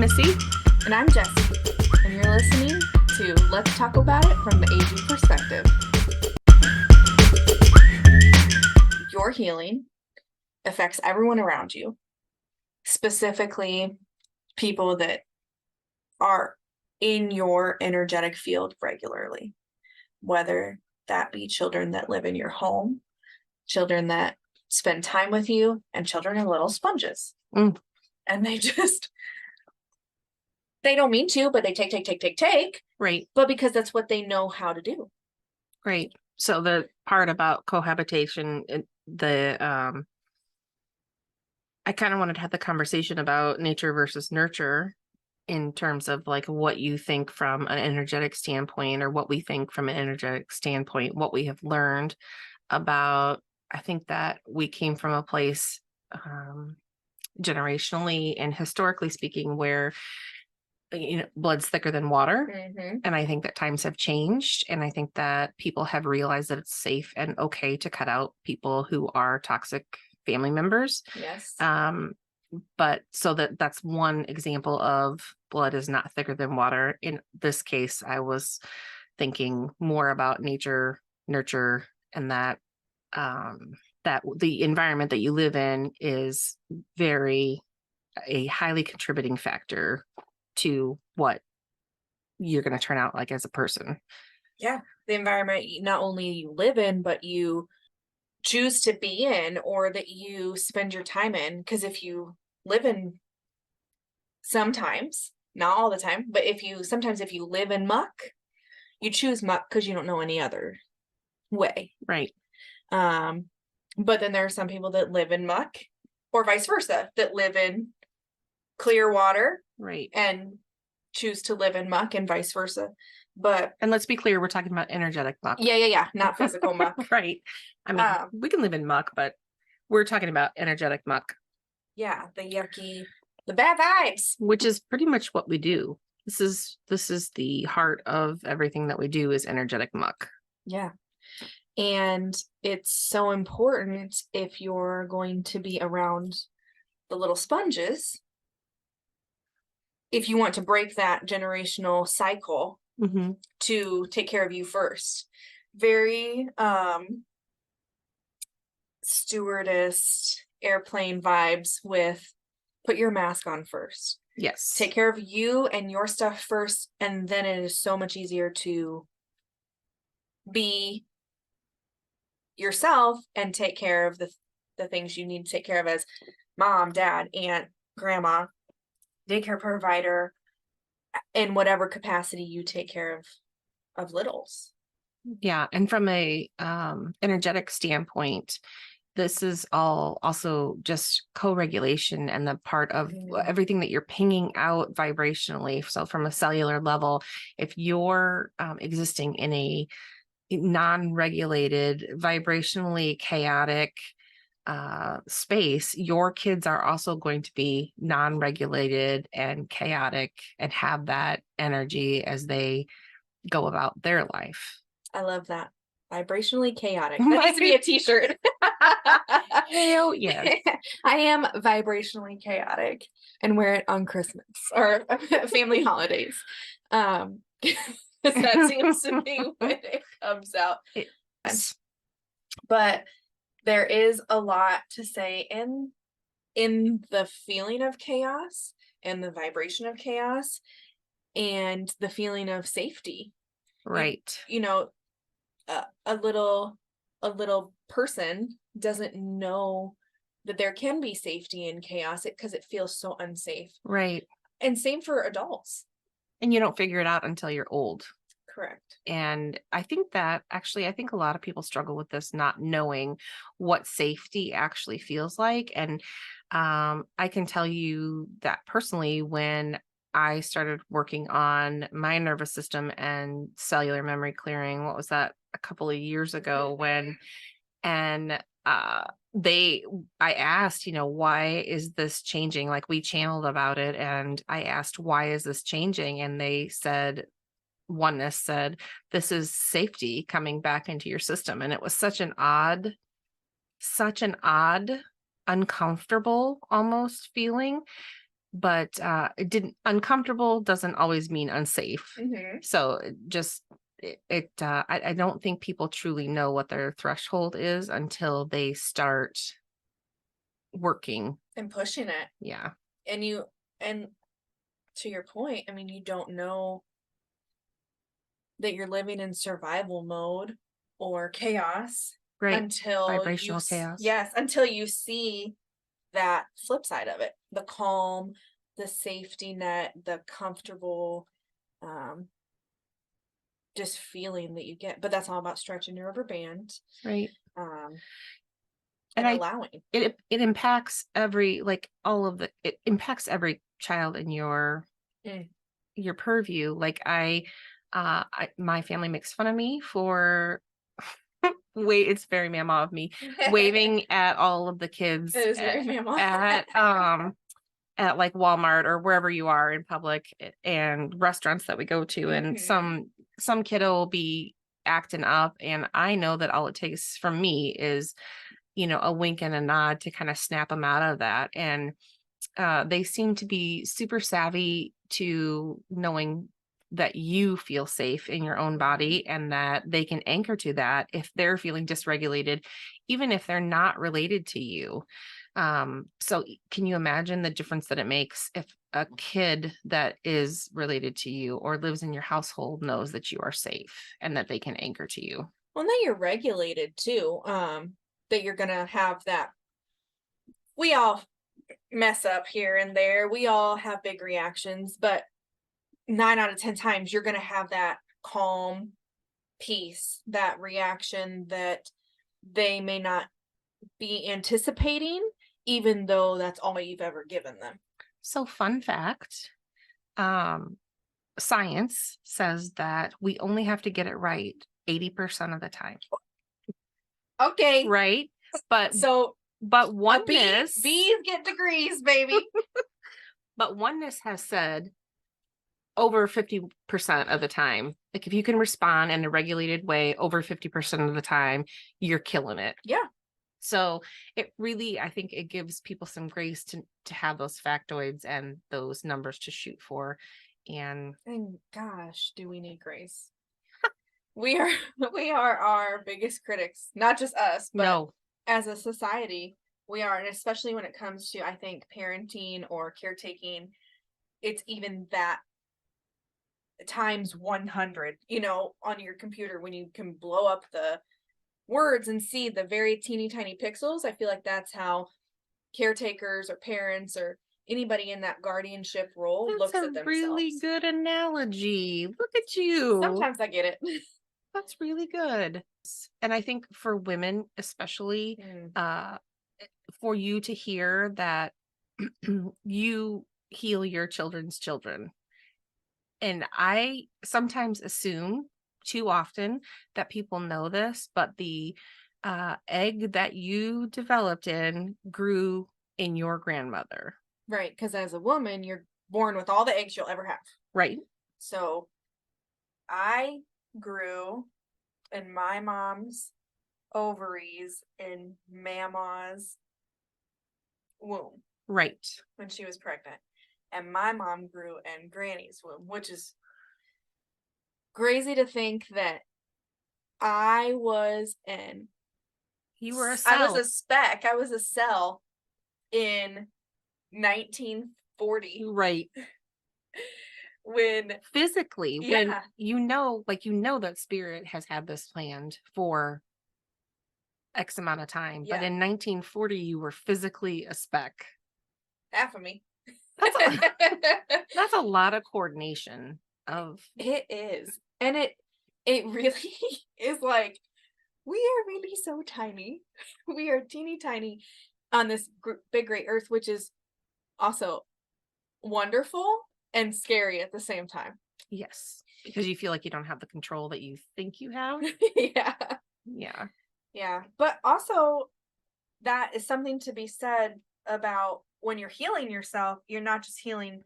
Missy. And I'm Jessie, and you're listening to Let's Talk About It from the AG Perspective. Your healing affects everyone around you, specifically people that are in your energetic field regularly, whether that be children that live in your home, children that spend time with you, and children are little sponges. And they don't mean to, but they take. Right. But because that's what they know how to do. Right. So the part about cohabitation, I kind of wanted to have the conversation about nature versus nurture in terms of like what you think from an energetic standpoint, or what we think from an energetic standpoint, what we have learned about. I think that we came from a place generationally and historically speaking where blood's thicker than water. Mm-hmm. And I think that times have changed. And I think that people have realized that it's safe and okay to cut out people who are toxic family members. Yes. But so that's one example of blood is not thicker than water. In this case, I was thinking more about nature, nurture, and that the environment that you live in is a highly contributing factor to what you're going to turn out like as a person. Yeah. The environment not only you live in, but you choose to be in, or that you spend your time in. Because if you live in, sometimes, not all the time, but if you live in muck, you choose muck because you don't know any other way. Right. But then there are some people that live in muck, or vice versa, that live in clear water. Right. And choose to live in muck, and vice versa. And let's be clear, we're talking about energetic muck. Yeah. Not physical muck. Right. I mean, we can live in muck, but we're talking about energetic muck. Yeah, the yucky, the bad vibes. Which is pretty much what we do. This is the heart of everything that we do is energetic muck. Yeah. And it's so important if you're going to be around the little sponges, if you want to break that generational cycle, to take care of you first. Very stewardess airplane vibes with put your mask on first. Yes. Take care of you and your stuff first, and then it is so much easier to be yourself and take care of the things you need to take care of as mom, dad, aunt, grandma, daycare provider, in whatever capacity you take care of littles. Yeah. And from a energetic standpoint, this is all also just co-regulation and the part of everything that you're pinging out vibrationally. So from a cellular level, if you're existing in a non-regulated, vibrationally chaotic space, your kids are also going to be non-regulated and chaotic and have that energy as they go about their life. I love that. Vibrationally chaotic. That needs to be a t-shirt. Hell yes. I am vibrationally chaotic and wear it on Christmas or family holidays. That seems to be when it comes out. But there is a lot to say in the feeling of chaos and the vibration of chaos and the feeling of safety. Right. A little person doesn't know that there can be safety in chaos because it feels so unsafe. Right. And same for adults. And you don't figure it out until you're old. Correct. And I think a lot of people struggle with this, not knowing what safety actually feels like. And I can tell you that personally, when I started working on my nervous system and cellular memory clearing, what was that, a couple of years ago I asked, why is this changing? Like, we channeled about it and I asked, why is this changing? And they said, Oneness said, this is safety coming back into your system. And it was such an odd, uncomfortable almost feeling. but it didn't uncomfortable doesn't always mean unsafe. Mhm. So I don't think people truly know what their threshold is until they start working. And pushing it. Yeah. And to your point, I mean, you don't know that you're living in survival mode or chaos Right. until Vibrational chaos. yes, until you see that flip side of it, the calm, the safety net, the comfortable, um, just feeling that you get. But that's all about stretching your rubber band, Right. um, And and allowing. it impacts it impacts every child in Mm. your purview. Like my family makes fun of me for it's very mama of me waving at all of the kids It is very mammal. at like Walmart or wherever you are in public and restaurants that we go to, and Mhm. some kiddo will be acting up, and I know that all it takes from me is a wink and a nod to kind of snap them out of that. And they seem to be super savvy to knowing that you feel safe in your own body and that they can anchor to that if they're feeling dysregulated, even if they're not related to you. So can you imagine the difference that it makes if a kid that is related to you or lives in your household knows that you are safe and that they can anchor to you? Well, then you're regulated too. That you're gonna have that. We all mess up here and there. We all have big reactions, but 9 out of 10 times you're gonna have that calm peace, that reaction that they may not be anticipating, even though that's all you've ever given them. So fun fact, um, science says that we only have to get it right 80% of the time, Okay, right? But so but a bee, oneness bees get degrees, baby. but oneness has said over 50% of the time, like if you can respond in a regulated way over 50% of the time, you're killing it. Yeah, So it really, I think it gives people some grace to have those factoids and those numbers to shoot for. And and gosh, do we need grace? We are we are our biggest critics, not just us, but no, as a society, we are, and especially when it comes to, I think, parenting or caretaking, it's even that times 100, on your computer when you can blow up the words and see the very teeny tiny pixels. I feel like that's how caretakers or parents or anybody in that guardianship role that's looks a at really themselves. good analogy. Look at you. Sometimes I get it. That's really good. And I think for women, especially, Mm. uh, for you to hear that you heal your children's children. And I sometimes assume too often that people know this, but the egg that you developed in grew in your grandmother. Right, because as a woman, you're born with all the eggs you'll ever have. Right. So I grew in my mom's ovaries in Mama's womb Right. when she was pregnant. And my mom grew in Granny's womb, which is crazy to think that I was an You were a I was cell. a speck, I was a cell in 1940 Right. when Physically, when yeah, that spirit has had this planned for X amount of time, but yeah, in 1940 you were physically a speck. half of me. That's a that's a lot of coordination of It is. And it really is like we are really so tiny. We are teeny tiny on this big great earth, which is also wonderful and scary at the same time. yes, because you feel like you don't have the control that you think you have. Yeah. Yeah. Yeah. But also that is something to be said about when you're healing yourself, you're not just healing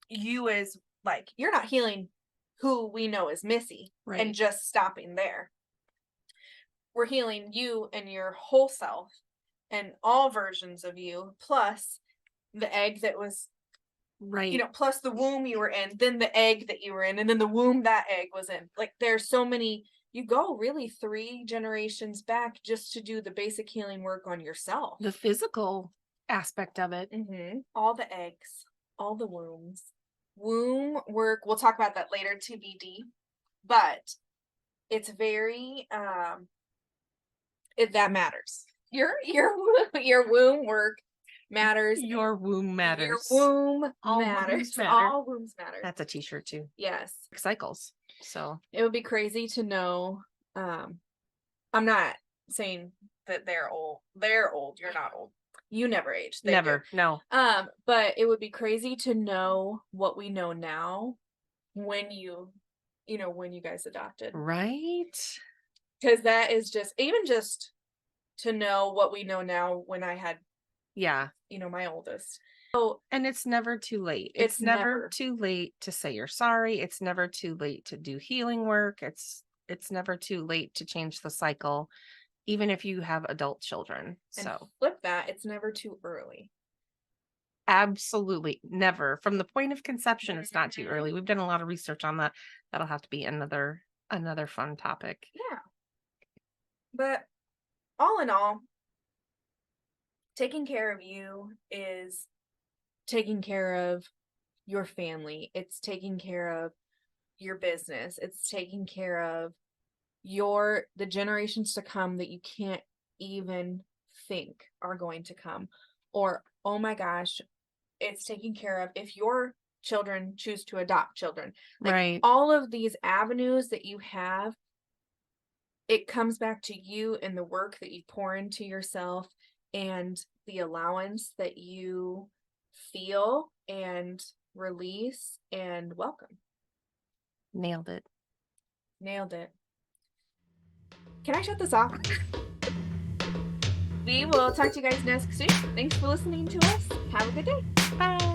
you as like you're not healing who we know as Missy and Right. just stopping there. We're healing you and your whole self and all versions of you, plus the egg that was Right. plus the womb you were in, then the egg that you were in, and then the womb that egg was in. Like there's so many, you go really 3 generations back just to do the basic healing work on yourself. The physical aspect of it. All the eggs, all the wombs. Womb work, we'll talk about that later, TBD. But it's very that matters. Your womb work matters. Your womb matters. Your womb All matters. wombs matter. All wombs matter. That's a t-shirt too. Yes. Cycles. So it would be crazy to know. I'm not saying that they're old. They're old. You're not old. You never age. They never. do. No. But it would be crazy to know what we know now when when you guys adopted. Right. Because that is just to know what we know now when I had, my oldest. So, and it's never too late. It's never too late to say you're sorry. It's never too late to do healing work. It's never too late to change the cycle, even if you have adult children. And so flip that. It's never too early. Absolutely never. From the point of conception, it's not too early. We've done a lot of research on that. That'll have to be another fun topic. Yeah. But all in all, taking care of you is taking care of your family. It's taking care of your business. It's taking care of the generations to come that you can't even think are going to come. Or, oh my gosh, it's taking care of if your children choose to adopt children. Like right. all of these avenues that you have, it comes back to you and the work that you pour into yourself and the allowance that you feel and release and welcome. Nailed it. Can I shut this off? We will talk to you guys next week. Thanks for listening to us. Have a good day. Bye.